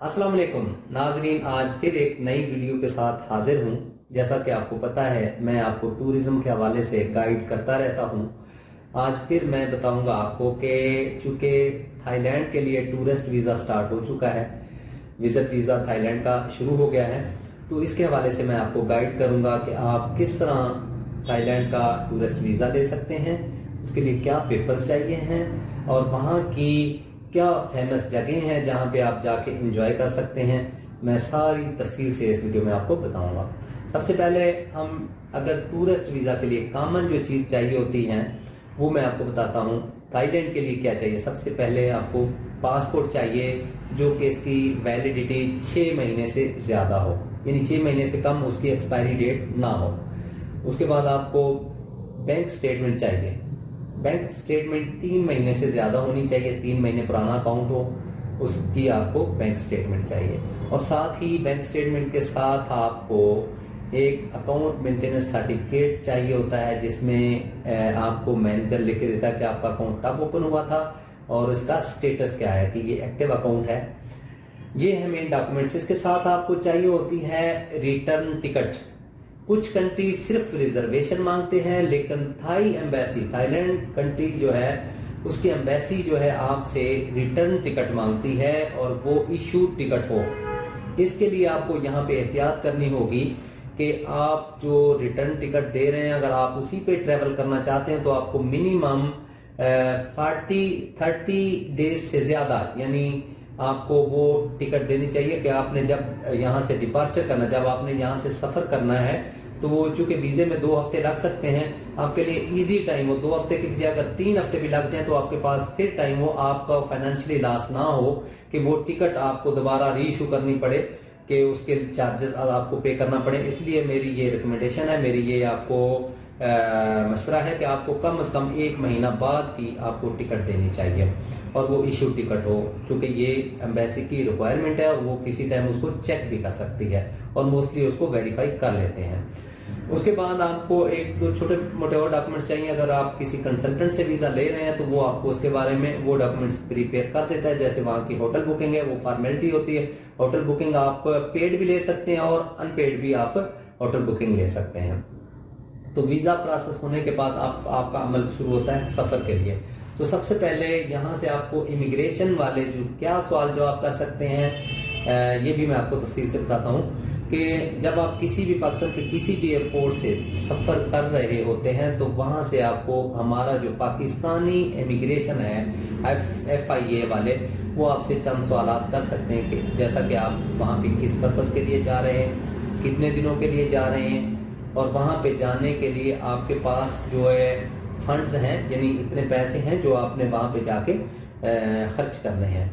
अस्सलाम वालेकुम नाजरीन, आज फिर एक नई वीडियो के साथ हाजिर हूँ। जैसा कि आपको पता है, मैं आपको टूरिज़्म के हवाले से गाइड करता रहता हूँ। आज फिर मैं बताऊँगा आपको कि चूँकि थाईलैंड के लिए टूरिस्ट वीज़ा स्टार्ट हो चुका है, विज़िट वीज़ा थाईलैंड का शुरू हो गया है, तो इसके हवाले से मैं आपको गाइड करूँगा कि आप किस तरह थाईलैंड का टूरिस्ट वीज़ा ले सकते हैं, उसके लिए क्या पेपर्स चाहिए हैं और वहाँ की क्या फेमस जगह हैं जहाँ पे आप जाके एंजॉय कर सकते हैं। मैं सारी तफसील से इस वीडियो में आपको बताऊंगा। सबसे पहले हम अगर टूरिस्ट वीज़ा के लिए कॉमन जो चीज़ चाहिए होती हैं वो मैं आपको बताता हूँ। थाईलैंड के लिए क्या चाहिए, सबसे पहले आपको पासपोर्ट चाहिए जो कि इसकी वैलिडिटी 6 महीने से ज़्यादा हो, यानी 6 महीने से कम उसकी एक्सपायरी डेट ना हो। उसके बाद आपको बैंक स्टेटमेंट चाहिए। बैंक स्टेटमेंट 3 महीने से ज़्यादा होनी चाहिए, 3 महीने पुराना अकाउंट हो उसकी आपको बैंक स्टेटमेंट चाहिए। और साथ ही बैंक स्टेटमेंट के साथ आपको एक अकाउंट मेंटेनेंस सर्टिफिकेट चाहिए होता है, जिसमें आपको मैनेजर लिख के देता है कि आपका अकाउंट कब ओपन हुआ था और इसका स्टेटस क्या है, कि ये एक्टिव अकाउंट है। ये है मेन डॉक्यूमेंट्स। इसके साथ आपको चाहिए होती है रिटर्न टिकट। कुछ कंट्री सिर्फ रिजर्वेशन मांगते हैं, लेकिन थाईलैंड कंट्री जो है उसकी एम्बेसी जो है आपसे रिटर्न टिकट मांगती है और वो इशू टिकट हो। इसके लिए आपको यहाँ पे एहतियात करनी होगी कि आप जो रिटर्न टिकट दे रहे हैं, अगर आप उसी पे ट्रेवल करना चाहते हैं तो आपको मिनिमम 30 डेज से ज़्यादा, यानी आपको वो टिकट देनी चाहिए कि आपने जब यहाँ से डिपार्चर करना, जब आपने यहाँ से सफ़र करना है, तो वो चूंकि वीज़े में 2 हफ्ते लग सकते हैं, आपके लिए इजी टाइम हो। 2 हफ्ते की बजाय अगर 3 हफ्ते भी लग जाए तो आपके पास फिर टाइम हो, आपका फाइनेंशियली लॉस ना हो कि वो टिकट आपको दोबारा री इशू करनी पड़े, कि उसके चार्जेस आपको पे करना पड़े। इसलिए मेरी ये रिकमेंडेशन है, मेरी ये आपको मशवरा है कि आपको कम से कम 1 महीना बाद की आपको टिकट देनी चाहिए और वो इशू टिकट हो, चूँकि ये एम्बेसी की रिक्वायरमेंट है और वो किसी टाइम उसको चेक भी कर सकती है और मोस्टली उसको वेरीफाई कर लेते हैं। उसके बाद आपको 1-2 छोटे मोटे और डॉक्यूमेंट्स चाहिए। अगर आप किसी कंसल्टेंट से वीज़ा ले रहे हैं तो वो आपको उसके बारे में वो डॉक्यूमेंट्स प्रिपेयर कर देता है। जैसे वहाँ की होटल बुकिंग है, वो फॉर्मेलिटी होती है। होटल बुकिंग आप पेड भी ले सकते हैं और अनपेड भी आप होटल बुकिंग ले सकते हैं। तो वीज़ा प्रोसेस होने के बाद आपका अमल शुरू होता है सफ़र के लिए। तो सबसे पहले यहाँ से आपको इमिग्रेशन वाले जो क्या सवाल जवाब कर सकते हैं, ये भी मैं आपको तफसील से बताता हूँ कि जब आप किसी भी पाकिस्तान के किसी भी एयरपोर्ट से सफ़र कर रहे होते हैं तो वहाँ से आपको हमारा जो पाकिस्तानी इमिग्रेशन है FIA वाले, वो आपसे चंद सवाल कर सकते हैं कि जैसा कि आप वहाँ पे किस पर्पज़ के लिए जा रहे हैं, कितने दिनों के लिए जा रहे हैं, और वहाँ पे जाने के लिए आपके पास जो है फंड्स हैं, यानी इतने पैसे हैं जो आपने वहाँ पे जाके खर्च करने हैं।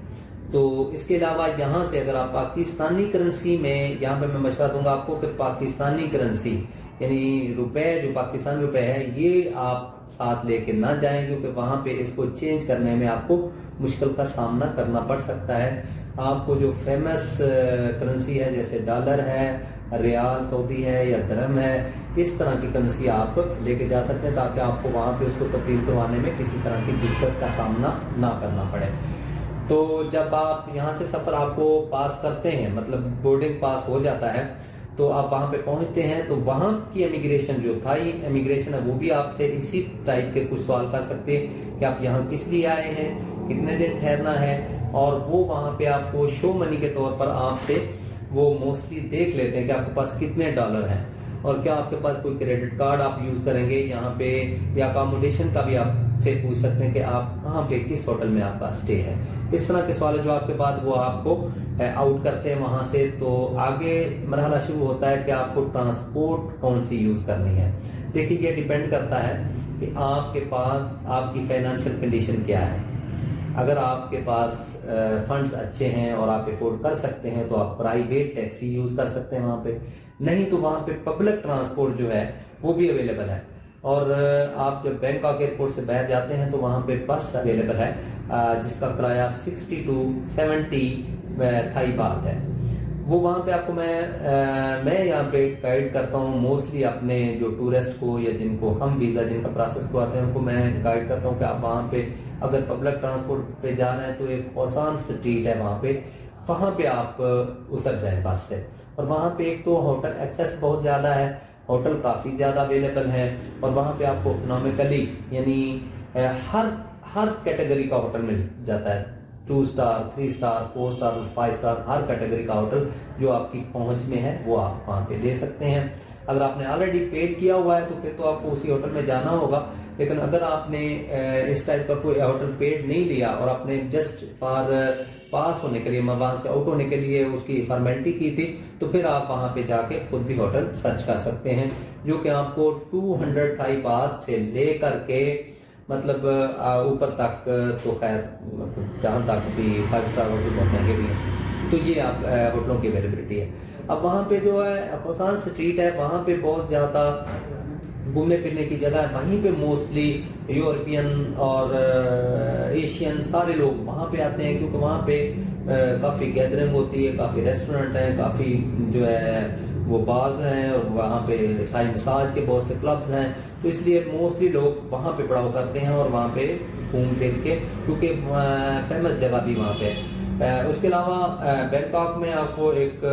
तो इसके अलावा यहाँ से अगर आप पाकिस्तानी करेंसी में, यहाँ पे मैं मशवरा दूंगा आपको कि पाकिस्तानी करेंसी यानी रुपए, जो पाकिस्तानी रुपए है, ये आप साथ लेके ना जाएं, क्योंकि वहाँ पे इसको चेंज करने में आपको मुश्किल का सामना करना पड़ सकता है। आपको जो फेमस करेंसी है, जैसे डॉलर है, रियाल सऊदी है या दरहम है, इस तरह की करेंसी आप लेके जा सकते हैं ताकि आपको वहाँ पे उसको तब्दील करवाने में किसी तरह की दिक्कत का सामना ना करना पड़े। तो जब आप यहाँ से सफ़र आपको पास करते हैं, मतलब बोर्डिंग पास हो जाता है, तो आप वहाँ पे पहुँचते हैं तो वहाँ की इमिग्रेशन जो थाई इमिग्रेशन है वो भी आपसे इसी टाइप के कुछ सवाल कर सकते हैं कि आप यहाँ किस लिए आए हैं, कितने दिन ठहरना है, और वो वहाँ पे आपको शो मनी के तौर पर आपसे वो मोस्टली देख लेते हैं कि आपके पास कितने डॉलर हैं और क्या आपके पास कोई क्रेडिट कार्ड आप यूज़ करेंगे यहाँ पे, या अकोमोडेशन का भी आपसे पूछ सकते हैं कि आप कहाँ पे किस होटल में आपका स्टे है। इस तरह के सवाल जवाब के बाद वो आपको आउट करते हैं वहाँ से। तो आगे मरहला शुरू होता है कि आपको ट्रांसपोर्ट कौन सी यूज़ करनी है। देखिए, ये डिपेंड करता है कि आपके पास आपकी फाइनेंशियल कंडीशन क्या है। अगर आपके पास फंड्स अच्छे हैं और आप अफोर्ड कर सकते हैं तो आप प्राइवेट टैक्सी यूज़ कर सकते हैं वहाँ पे, नहीं तो वहाँ पे पब्लिक ट्रांसपोर्ट जो है वो भी अवेलेबल है। और आप जब बैंकॉक एयरपोर्ट से बाहर जाते हैं तो वहाँ पे बस अवेलेबल है जिसका किराया 60 to 70 थाई बात है। वो वहाँ पे आपको मैं यहाँ पे गाइड करता हूँ मोस्टली अपने जो टूरिस्ट को या जिनको हम वीज़ा जिनका प्रोसेस करवाते हैं उनको मैं गाइड करता हूँ कि आप वहाँ पे अगर पब्लिक ट्रांसपोर्ट पे जा रहे हैं तो एक फौसान स्ट्रीट है, वहाँ पे وہاں پہ آپ اتر جائیں بس سے. اور وہاں پہ ایک تو ہوٹل ایکسیس بہت زیادہ ہے, ہوٹل کافی زیادہ اویلیبل ہے, اور وہاں پہ آپ کو اکنامکلی یعنی ہر کیٹیگری کا ہوٹل مل جاتا ہے. 2 اسٹار 3 اسٹار 4 اسٹار 5 اسٹار ہر کیٹیگری کا ہوٹل جو آپ کی پہنچ میں ہے وہ آپ وہاں پہ لے سکتے ہیں. اگر آپ نے آلریڈی پیڈ کیا ہوا ہے تو پھر تو آپ کو اسی ہوٹل میں جانا ہوگا. لیکن اگر آپ نے اس ٹائپ کا کوئی ہوٹل پیڈ نہیں لیا اور آپ نے جسٹ فار پاس ہونے کے لیے, وہاں سے آؤٹ ہونے کے لیے اس کی فارمیلٹی کی تھی, تو پھر آپ وہاں پہ جا کے خود بھی ہوٹل سرچ کر سکتے ہیں, جو کہ آپ کو 200 تھائی بات سے لے کر کے مطلب اوپر تک, تو خیر جہاں تک بھی 5 اسٹار ہوٹل بہت مہنگے بھی ہیں. تو یہ آپ ہوٹلوں کی اویلیبلٹی ہے. اب وہاں پہ جو ہے افغان اسٹریٹ ہے, وہاں پہ بہت زیادہ گھومنے پھرنے کی جگہ ہے. وہیں پہ موسٹلی یورپین اور ایشین سارے لوگ وہاں پہ آتے ہیں, کیونکہ وہاں پہ کافی گیدرنگ ہوتی ہے, کافی ریسٹورنٹ ہیں, کافی جو ہے وہ بارز ہیں, اور وہاں پہ تھائی مساج کے بہت سے کلبز ہیں. تو اس لیے موسٹلی لوگ وہاں پہ پڑاؤ کرتے ہیں اور وہاں پہ گھوم پھر کے, کیونکہ فیمس جگہ بھی وہاں پہ. اس کے علاوہ بینکاک میں آپ کو ایک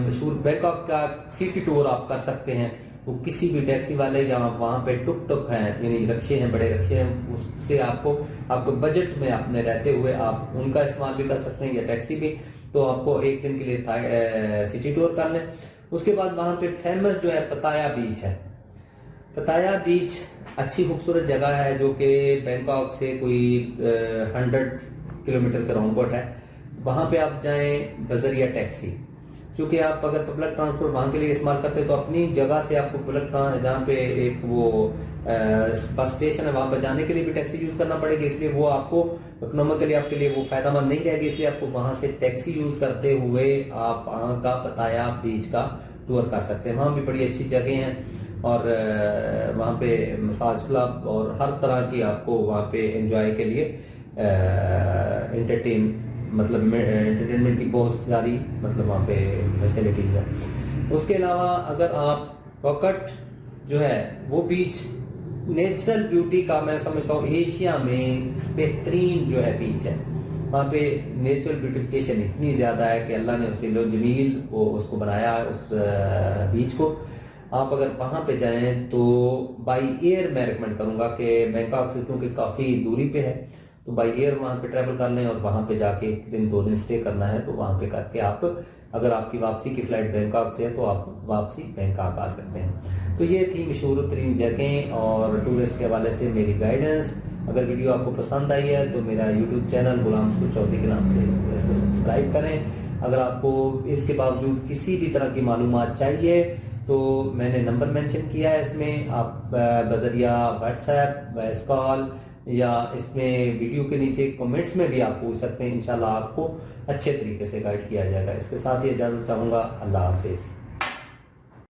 مشہور بینکاک کا سٹی ٹور آپ کر سکتے ہیں. وہ کسی بھی ٹیکسی والے یا وہاں پہ ٹک ٹک ہیں, یعنی رکشے ہیں, بڑے رکشے ہیں, اس سے آپ کو بجٹ میں اپنے رہتے ہوئے آپ ان کا استعمال بھی کر سکتے ہیں, یا ٹیکسی بھی. تو آپ کو ایک دن کے لیے سٹی ٹور کر لیں. اس کے بعد وہاں پہ فیمس جو ہے پتایا بیچ ہے. پتایا بیچ اچھی خوبصورت جگہ ہے, جو کہ بینکاک سے کوئی 100 کلومیٹر کا راؤنڈ بوٹ ہے. وہاں پہ آپ جائیں بذریعہ ٹیکسی, چونکہ آپ اگر پبلک ٹرانسپورٹ وہاں کے لیے استعمال کرتے ہیں تو اپنی جگہ سے آپ کو جہاں پہ ایک وہ بس اسٹیشن ہے وہاں پہ جانے کے لیے بھی ٹیکسی یوز کرنا پڑے گی, اس لیے وہ آپ کو اکنامکلی آپ کے لیے وہ فائدہ مند نہیں رہے گی. اس لیے آپ کو وہاں سے ٹیکسی یوز کرتے ہوئے آپ وہاں کا پتایا بیچ کا ٹور کر سکتے ہیں. وہاں بھی بڑی اچھی جگہیں ہیں, اور وہاں پہ مساج کلب اور ہر طرح کی آپ کو وہاں پہ انجوائے کے لیے انٹرٹینمنٹ کی بہت ساری مطلب وہاں پہ فیسلٹیز ہیں. اس کے علاوہ اگر آپ وقت جو ہے وہ بیچ نیچرل بیوٹی کا میں سمجھتا ہوں ایشیا میں بہترین جو ہے بیچ ہے. وہاں پہ نیچرل بیوٹیفیکیشن اتنی زیادہ ہے کہ اللہ نے اسے لو جمیل اس کو بنایا ہے, اس بیچ کو. آپ اگر وہاں پہ جائیں تو بائی ایئر میں ریکمینڈ کروں گا کہ بینکاک سے, کیونکہ کافی دوری پہ ہے, تو بائی ایئر وہاں پہ ٹریول کر لیں, اور وہاں پہ جا کے 1 دن 2 دن اسٹے کرنا ہے تو وہاں پہ کر کے آپ, اگر آپ کی واپسی کی فلائٹ بینکاک سے ہے تو آپ واپسی بینکاک آ سکتے ہیں. تو یہ تھی مشہور ترین جگہیں اور ٹورسٹ کے حوالے سے میری گائیڈنس. اگر ویڈیو آپ کو پسند آئی ہے تو میرا یوٹیوب چینل غلام منصور چودھری کے نام سے اس کو سبسکرائب کریں. اگر آپ کو اس کے باوجود کسی بھی طرح کی معلومات چاہیے تو میں نے نمبر مینشن کیا ہے, اس میں آپ بذریعہ واٹس ایپ, وائس کال, یا اس میں ویڈیو کے نیچے کمنٹس میں بھی آپ پوچھ سکتے ہیں. انشاءاللہ آپ کو اچھے طریقے سے گائیڈ کیا جائے گا. اس کے ساتھ ہی اجازت چاہوں گا. اللہ حافظ.